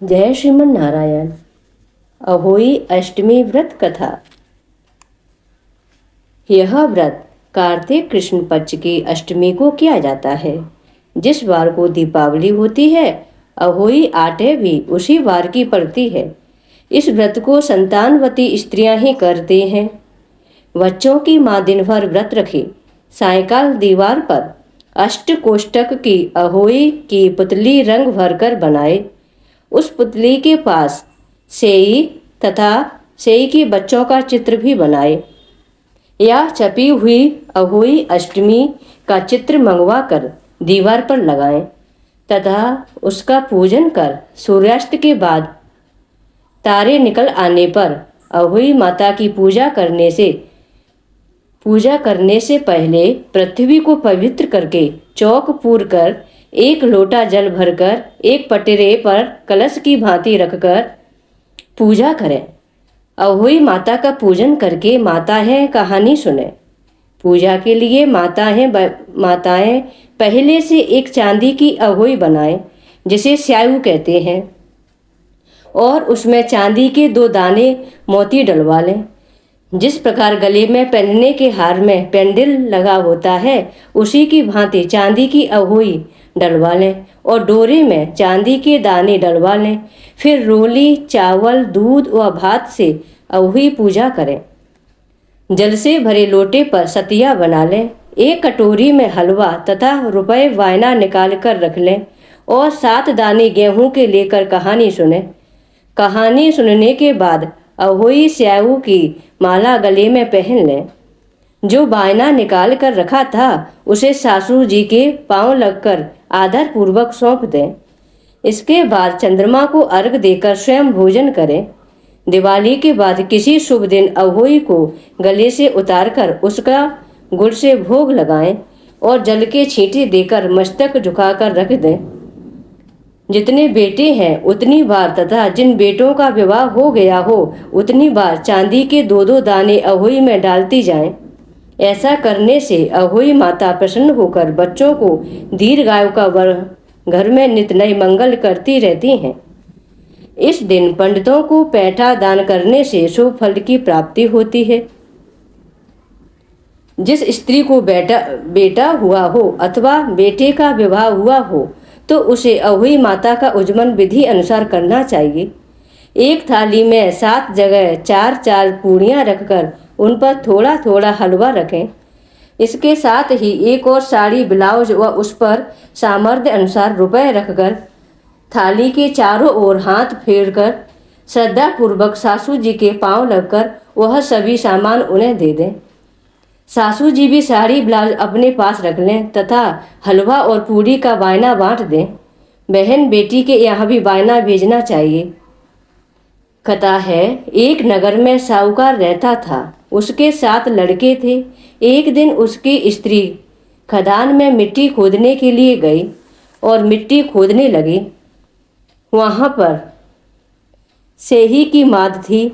जय श्रीमन नारायण। अहोई अष्टमी व्रत कथा। यह व्रत कार्तिक कृष्ण पक्ष की अष्टमी को किया जाता है। जिस वार को दीपावली होती है, अहोई आटे भी उसी वार की पड़ती है। इस व्रत को संतानवती स्त्रियां ही करती हैं। बच्चों की माँ दिन भर व्रत रखे, सायंकाल दीवार पर अष्टकोष्ठक की अहोई की पुतली रंग भरकर बनाए। उस पुतली के पास सेई तथा सेई के बच्चों का चित्र भी बनाए या छपी हुई अहोई अष्टमी का चित्र मंगवा कर दीवार पर लगाएं तथा उसका पूजन कर सूर्यास्त के बाद तारे निकल आने पर अहोई माता की पूजा करने से पहले पृथ्वी को पवित्र करके चौक पूर कर एक लोटा जल भरकर एक पटरे पर कलश की भांति रखकर पूजा करें। अहोई माता का पूजन करके माताएं कहानी सुने। पूजा के लिए माताएं पहले से एक चांदी की अहोई बनाएं, जिसे स्याऊ कहते हैं, और उसमें चांदी के 2 दाने मोती डलवा लें। जिस प्रकार गले में पहनने के हार में पेंडिल लगा होता है, उसी की भांति चांदी की अहोई डलवा लें और डोरे में चांदी के दाने डलवा लें। फिर रोली, चावल, दूध व भात से अहोई पूजा करें। जल से भरे लोटे पर सतिया बना लें। एक कटोरी में हलवा तथा रुपए वायना निकाल कर रख लें और 7 दाने गेहूं के लेकर कहानी सुने। कहानी सुनने के बाद अहोई स्याऊ की माला गले में पहन लें। जो वायना निकाल कर रखा था, उसे सासू जी के पांव लगकर आदर पूर्वक सौंप दें। इसके बाद चंद्रमा को अर्घ देकर स्वयं भोजन करें। दिवाली के बाद किसी शुभ दिन अहोई को गले से उतारकर उसका गुड़ से भोग लगाएं और जल के छींटे देकर मस्तक झुकाकर रख दें। जितने बेटे हैं उतनी बार तथा जिन बेटों का विवाह हो गया हो उतनी बार चांदी के 2-2 दाने अहोई में डालती जाएं। ऐसा करने से अहोई माता प्रसन्न होकर बच्चों को दीर्घायु का वर घर में नित नए मंगल करती रहती हैं। इस दिन पंडितों को पैठा दान करने से शुभ फल की प्राप्ति होती है। जिस स्त्री को बेटा हुआ हो अथवा बेटे का विवाह हुआ हो, तो उसे अहोई माता का उज्जमन विधि अनुसार करना चाहिए। एक थाली में 7 जगह 4-4 पूड़ियाँ रखकर उन पर थोड़ा थोड़ा हलवा रखें। इसके साथ ही एक और साड़ी, ब्लाउज व उस पर सामर्थ्य अनुसार रुपए रखकर थाली के चारों ओर हाथ फेरकर श्रद्धापूर्वक सासू जी के पांव लगकर वह सभी सामान उन्हें दे दें। सासू जी भी साड़ी ब्लाउज अपने पास रख लें तथा हलवा और पूड़ी का वायना बांट दें। बहन बेटी के यहाँ भी वायना भेजना चाहिए। कथा है, एक नगर में साहूकार रहता था। उसके 7 लड़के थे। एक दिन उसकी स्त्री खदान में मिट्टी खोदने के लिए गई और मिट्टी खोदने लगी। वहाँ पर सेही की माद थी।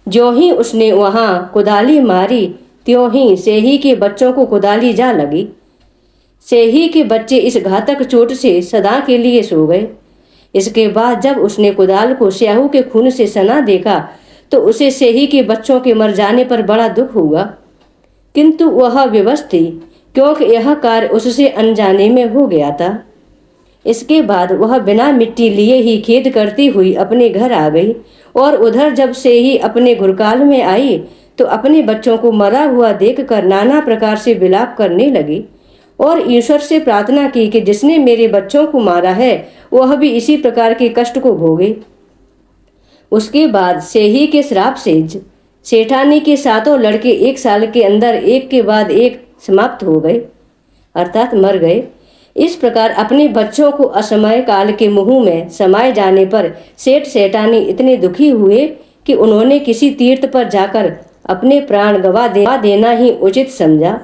ज्यों ही उसने वहाँ कुदाली मारी, त्यों ही सेही के बच्चों को कुदाली जा लगी। सेही के बच्चे इस घातक चोट से सदा के लिए सो गए। इसके बाद जब उसने कुदाल को स्याहू के खून से सना देखा, तो उसे सेही के बच्चों के मर जाने पर बड़ा दुख हुआ, किंतु वह विवश थी, क्योंकि यह कार्य उससे अनजाने में हो गया था। इसके बाद वह बिना मिट्टी लिए ही खेद करती हुई अपने घर आ गई और उधर जब से ही अपने घुरकाल में आई, तो अपने बच्चों को मरा हुआ देखकर नाना प्रकार से विलाप करने लगी और ईश्वर से प्रार्थना की कि जिसने मेरे बच्चों को मारा है, वह भी इसी प्रकार के कष्ट को भोगे। उसके बाद सेही के श्राप से सेठानी के 7 लड़के 1 साल के अंदर एक के बाद एक समाप्त हो गए, अर्थात मर गए। इस प्रकार अपने बच्चों को असमय काल के मुंह में समाये जाने पर सेठ सेठानी इतने दुखी हुए कि उन्होंने किसी तीर्थ पर जाकर अपने प्राण गवा देना ही उचित समझा।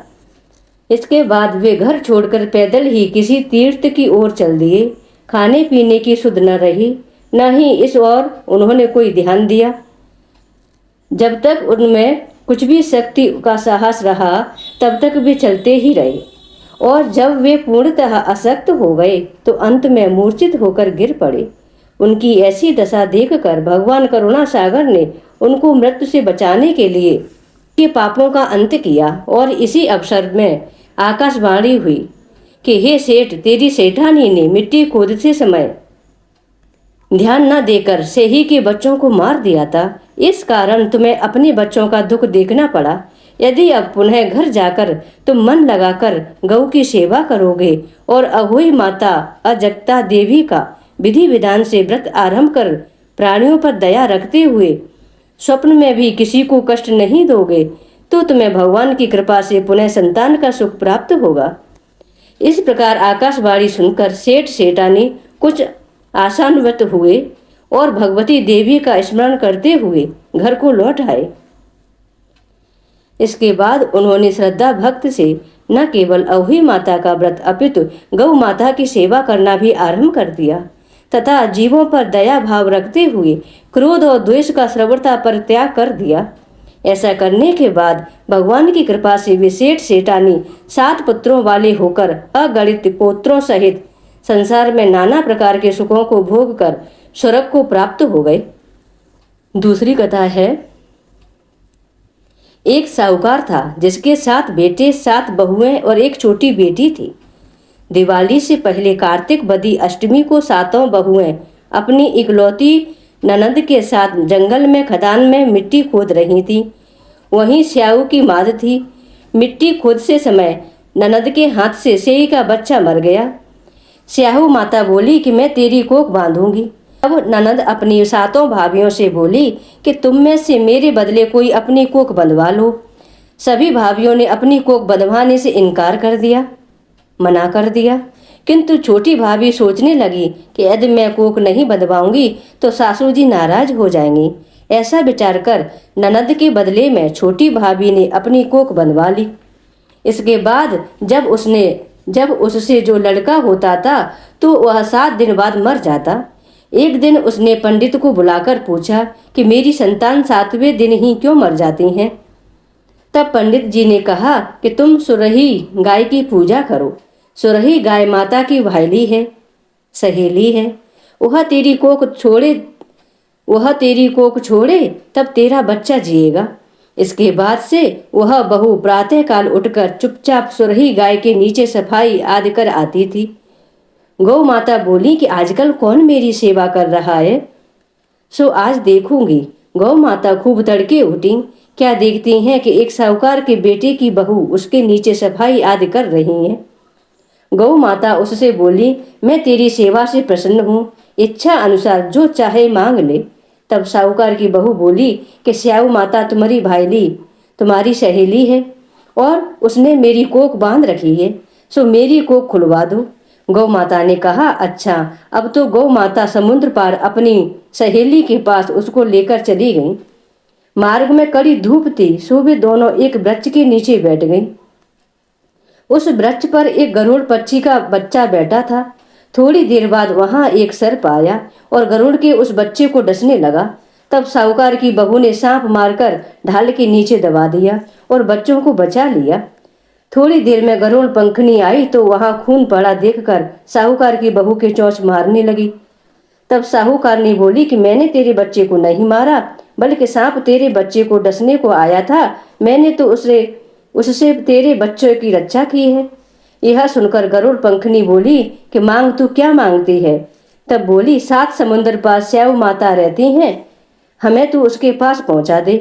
इसके बाद वे घर छोड़कर पैदल ही किसी तीर्थ की ओर चल दिए। खाने पीने की सुध न रही, न ही इस ओर उन्होंने कोई ध्यान दिया। जब तक उनमें कुछ भी शक्ति का साहस रहा, तब तक वे चलते ही रहे और जब वे पूर्णतः अशक्त हो गए, तो अंत में मूर्छित होकर गिर पड़े उनकी ऐसी दशा देखकर भगवान करुणा सागर ने उनको मृत्यु से बचाने के लिए के पापों का अंत किया। और इसी अवसर में आकाशवाणी हुई कि हे सेठ, तेरी सेठानी ने मिट्टी खोदते समय ध्यान न देकर सेही के बच्चों को मार दिया था। इस कारण तुम्हें अपने बच्चों का दुख देखना पड़ा। यदि अब पुनः घर जाकर तुम मन लगाकर गौ की सेवा करोगे और अहोई माता अजगता देवी का विधि विधान से व्रत आरंभ कर प्राणियों पर दया रखते हुए स्वप्न में भी किसी को कष्ट नहीं दोगे, तो तुम्हें भगवान की कृपा से पुनः संतान का सुख प्राप्त होगा। इस प्रकार आकाशवाणी सुनकर सेठ सेठानी कुछ आशान्वित हुए और भगवती देवी का स्मरण करते हुए घर को लौट आए। इसके बाद उन्होंने श्रद्धा भक्त से न केवल अहोई माता का व्रत अपितु गौ माता की सेवा करना भी आरंभ कर दिया तथा जीवों पर दया भाव रखते हुए क्रोध और द्वेष का श्रवणता पर त्याग कर दिया। ऐसा करने के बाद भगवान की कृपा से वे सेठ सेठानी 7 पुत्रों वाले होकर अगणित पुत्रों सहित संसार में नाना प्रकार के सुखों को भोग कर स्वर्ग को प्राप्त हो गए। दूसरी कथा है, एक साहूकार था जिसके 7 बेटे 7 बहुएं और एक छोटी बेटी थी। दिवाली से पहले कार्तिक बदी अष्टमी को 7 बहुएं अपनी इकलौती ननद के साथ जंगल में खदान में मिट्टी खोद रही थी। वहीं स्याऊ की माद थी। मिट्टी खोदते समय ननद के हाथ से सेई का बच्चा मर गया। स्याऊ माता बोली कि मैं तेरी कोख बांधूंगी। अब ननद अपनी 7 भाभियों से बोली कि तुम में से मेरे बदले कोई अपनी कोख बंधवा लो। सभी भाभियों ने अपनी कोख बंधवाने से इनकार कर दिया, मना कर दिया, किंतु छोटी भाभी सोचने लगी कि यदि मैं कोख नहीं बंधवाऊंगी तो सासू जी नाराज हो जाएंगी। ऐसा विचार कर ननद के बदले में छोटी भाभी ने अपनी कोख बंधवा ली। इसके बाद जब उससे जो लड़का होता था तो वह 7 दिन बाद मर जाता। एक दिन उसने पंडित को बुलाकर पूछा कि मेरी संतान 7वें दिन ही क्यों मर जाती हैं। तब पंडित जी ने कहा कि तुम सुरही गाय की पूजा करो। सुरही गाय माता की भाईली है, सहेली है। वह तेरी कोख छोड़े तब तेरा बच्चा जिएगा। इसके बाद से वह बहू प्रातः काल उठकर चुपचाप सुरही गाय के नीचे सफाई आदि कर आती थी। गौ माता बोली कि आजकल कौन मेरी सेवा कर रहा है, सो आज देखूंगी। गौ माता खूब तड़के उठी। क्या देखती हैं कि एक साहूकार के बेटे की बहू उसके नीचे सफाई आदि कर रही है। गौ माता उससे बोली, मैं तेरी सेवा से प्रसन्न हूँ, इच्छा अनुसार जो चाहे मांग ले। तब साहूकार की बहू बोली कि स्याऊ माता तुम्हारी भाईली, तुम्हारी सहेली है और उसने मेरी कोख बांध रखी है, सो मेरी कोख खुलवा दो। गौ माता ने कहा, अच्छा। अब तो गौ माता समुद्र पार अपनी सहेली के पास उसको लेकर चली गई। मार्ग में कड़ी धूप थी, सो वे दोनों एक वृक्ष के नीचे बैठ गई। उस वृक्ष पर एक गरुड़ पक्षी का बच्चा बैठा था। थोड़ी देर बाद वहां एक सर्प आया और गरुड़ के उस बच्चे को डसने लगा। तब साहूकार की बहू ने सांप मारकर ढाल के नीचे दबा दिया और बच्चों को बचा लिया। थोड़ी देर में गरुड़ पंखनी आई तो वहां खून पड़ा देखकर साहूकार की बहू के चोंच मारने लगी। तब साहूकार ने बोली कि मैंने तेरे बच्चे को नहीं मारा, बल्कि सांप तेरे बच्चे को डसने को आया था। मैंने तो उससे तेरे बच्चों की रक्षा की है। यह सुनकर गरुड़ पंखनी बोली कि मांग तू क्या मांगती है। तब बोली, 7 समुद्र पार स्याऊ माता रहती हैं, हमें तू उसके पास पहुंचा दे।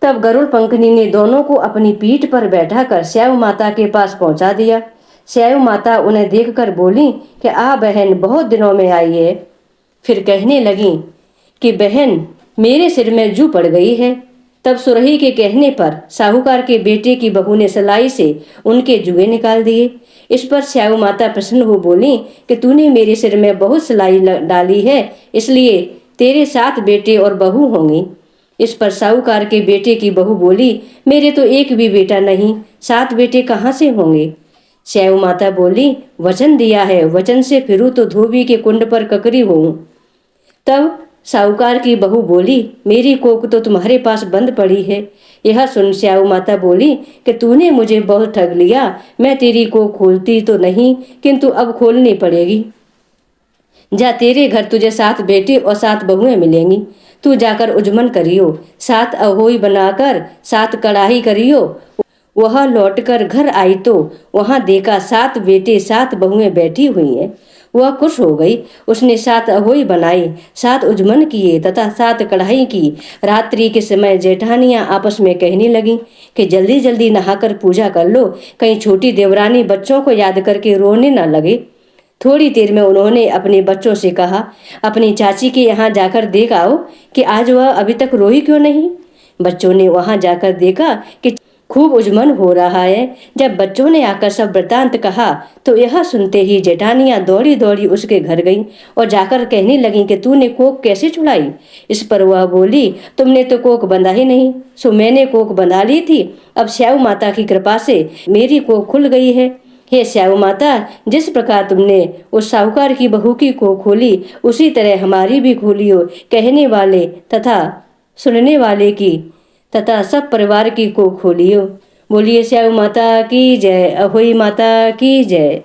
तब गरुड़ पंखनी ने दोनों को अपनी पीठ पर बैठाकर स्याऊ माता के पास पहुंचा दिया। स्याऊ माता उन्हें देखकर बोली कि आ बहन, बहुत दिनों में आई है। फिर कहने लगी कि बहन, मेरे सिर में जू पड़ गई है। तब सुरही के कहने पर साहूकार के बेटे की बहू ने सलाई से उनके जुए निकाल दिए। इस पर स्याऊ माता प्रसन्न हो बोली कि तूने मेरे सिर में बहुत सलाई डाली है, इसलिए तेरे 7 बेटे और बहू होंगी। इस पर साहूकार के बेटे की बहू बोली, मेरे तो एक भी बेटा नहीं, 7 बेटे कहाँ से होंगे। स्याऊ माता बोली, वचन दिया है, वचन से फिरूं तो धोबी के कुंड पर ककरी होऊं। तब साहूकार की बहू बोली, मेरी कोख तो तुम्हारे पास बंद पड़ी है। यह सुन स्याऊ माता बोली कि तूने मुझे बहुत ठग लिया। मैं तेरी कोख खोलती तो नहीं, किंतु अब खोलनी पड़ेगी। जा, तेरे घर तुझे 7 बेटे और 7 बहुएं मिलेंगी। तू जाकर उजमन करियो, 7 अहोई बनाकर 7 कड़ाही करियो। वह लौटकर घर आई तो वहां देखा 7 बेटे 7 बहुएं बैठी हुई हैं। वह खुश हो गई। उसने 7 अहोई बनाई, 7 उजमन किए तथा 7 कढ़ाई की। रात्रि के समय जेठानियां आपस में कहने लगी कि जल्दी जल्दी नहाकर पूजा कर लो, कहीं छोटी देवरानी बच्चों को याद करके रोने न लगे। थोड़ी देर में उन्होंने अपने बच्चों से कहा, अपनी चाची के यहाँ जाकर देख आओ कि आज वह अभी तक रोई क्यों नहीं। बच्चों ने वहां जाकर देखा कि खूब उजमन हो रहा है। जब बच्चों ने आकर सब वृतांत कहा तो यह सुनते ही जेठानियां दौड़ी दौड़ी उसके घर गईं और जाकर कहने लगीं कि तूने कोक कैसे छुड़ाई। इस पर वह बोली, तुमने तो कोक बंधा ही नहीं, सो मैंने कोक बंधा ली थी। अब श्याऊ माता की कृपा से मेरी कोक खुल गई है। हे श्याऊ माता, जिस प्रकार तुमने उस साहूकार की बहू की कोक खोली, उसी तरह हमारी भी खोलियो। कहने वाले तथा सुनने वाले की तथा सब परिवार की को खोलियो। बोलिए श्याऊ माता की जय, अहोई माता की जय।